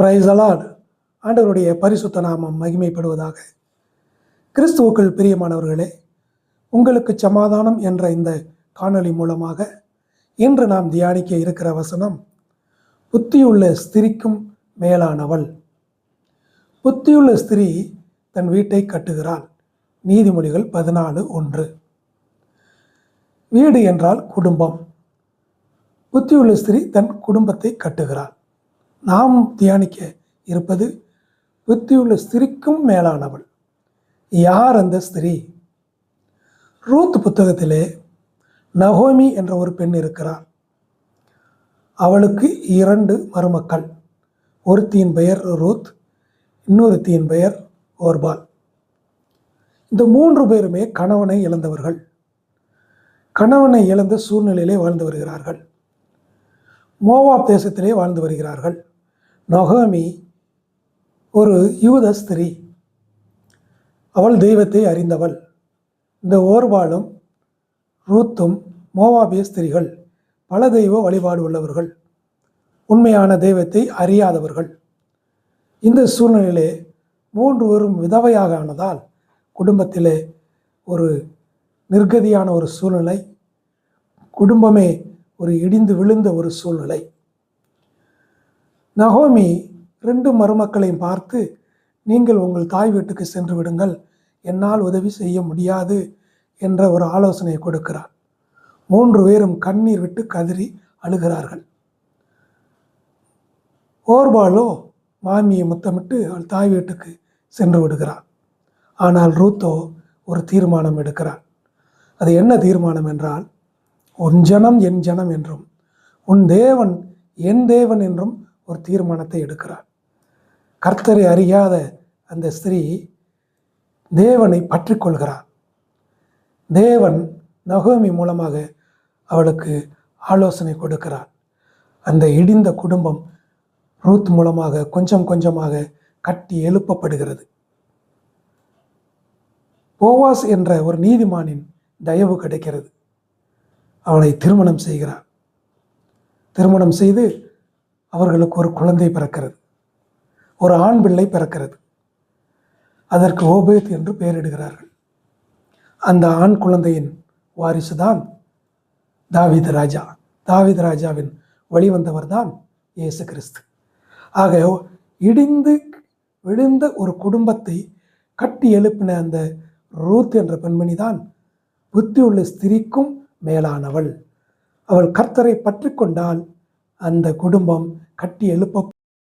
Praise the Lord. ஆண்டவருடைய பரிசுத்த நாமம் மகிமைப்படுவதாக. கிறிஸ்துவுக்குள் பிரியமானவர்களே, உங்களுக்கு சமாதானம் என்ற இந்த காணொளி மூலமாக இன்று நாம் தியானிக்க இருக்கிற வசனம், புத்தியுள்ள ஸ்திரிக்கும் மேலானவள். புத்தியுள்ள ஸ்திரீ தன் வீட்டை கட்டுகிறாள். நீதிமொழிகள் 14:1. வீடு என்றால் குடும்பம். புத்தியுள்ள ஸ்திரீ தன் குடும்பத்தை கட்டுகிறாள். நாம் தியானிக்க இருப்பது புத்தியுள்ள ஸ்திரிக்கும் மேலானவள். யார் அந்த ஸ்திரீ? ரூத் புத்தகத்திலே நகோமி என்ற ஒரு பெண் இருக்கிறார். அவளுக்கு 2 மருமக்கள். ஒருத்தியின் பெயர் ரூத், இன்னொருத்தியின் பெயர் ஓர்பால். இந்த 3 பேருமே கணவனை இழந்தவர்கள். கணவனை இழந்த சூழ்நிலையிலே வாழ்ந்து வருகிறார்கள். மோவாப் தேசத்திலே வாழ்ந்து வருகிறார்கள். நகோமி ஒரு யூத ஸ்திரீ. அவள் தெய்வத்தை அறிந்தவள். இந்த ஓர்பாலும் ரூத்தும் மோவாபிய ஸ்திரீகள், பல தெய்வ வழிபாடு உள்ளவர்கள், உண்மையான தெய்வத்தை அறியாதவர்கள். இந்த சூழ்நிலையிலே 3 பேரும் விதவையாக ஆனதால் குடும்பத்திலே ஒரு நிர்கதியான ஒரு சூழ்நிலை, குடும்பமே ஒரு இடிந்து விழுந்த ஒரு சூழ்நிலை. நகோமி 2 மருமக்களையும் பார்த்து, நீங்கள் உங்கள் தாய் வீட்டுக்கு சென்று விடுங்கள், என்னால் உதவி செய்ய முடியாது என்ற ஒரு ஆலோசனை கொடுக்கிறார். 3 பேரும் கண்ணீர் விட்டு கதறி அழுகிறார்கள். ஓர்பாலோ மாமியை முத்தமிட்டு அவள் தாய் வீட்டுக்கு சென்று விடுகிறார். ஆனால் ரூத்தோ ஒரு தீர்மானம் எடுக்கிறார். அது என்ன தீர்மானம் என்றால், உன் ஜனம் என் ஜனம் என்றும், உன் தேவன் என் தேவன் என்றும் ஒரு தீர்மானத்தை எடுக்கிறார். கர்த்தரை அறியாத அந்த ஸ்திரீ தேவனை பற்றி கொள்கிறார். தேவன் நகோமி மூலமாக அவளுக்கு ஆலோசனை கொடுக்கிறார். அந்த இடிந்த குடும்பம் ரூத் மூலமாக கொஞ்சம் கொஞ்சமாக கட்டி எழுப்பப்படுகிறது. போவாஸ் என்ற ஒரு நீதிமானின் தயவு கிடைக்கிறது. அவளை திருமணம் செய்கிறார். திருமணம் செய்து அவர்களுக்கு ஒரு குழந்தை பிறக்கிறது. ஒரு ஆண் பிள்ளை பிறக்கிறது. அதற்கு ஓபேத் என்று பெயரிடுகிறார்கள். அந்த ஆண் குழந்தையின் வாரிசு தான் தாவீது ராஜா. தாவீது ராஜாவின் வழிவந்தவர் தான் இயேசு கிறிஸ்து. ஆக இடிந்து விழுந்த ஒரு குடும்பத்தை கட்டி எழுப்பின அந்த ரூத் என்ற பெண்மணி தான் புத்தியுள்ள ஸ்திரிக்கும் மேலானவள். அவள் கர்த்தரை பற்றி கொண்டால் அந்த குடும்பம் கட்டி எழுப்ப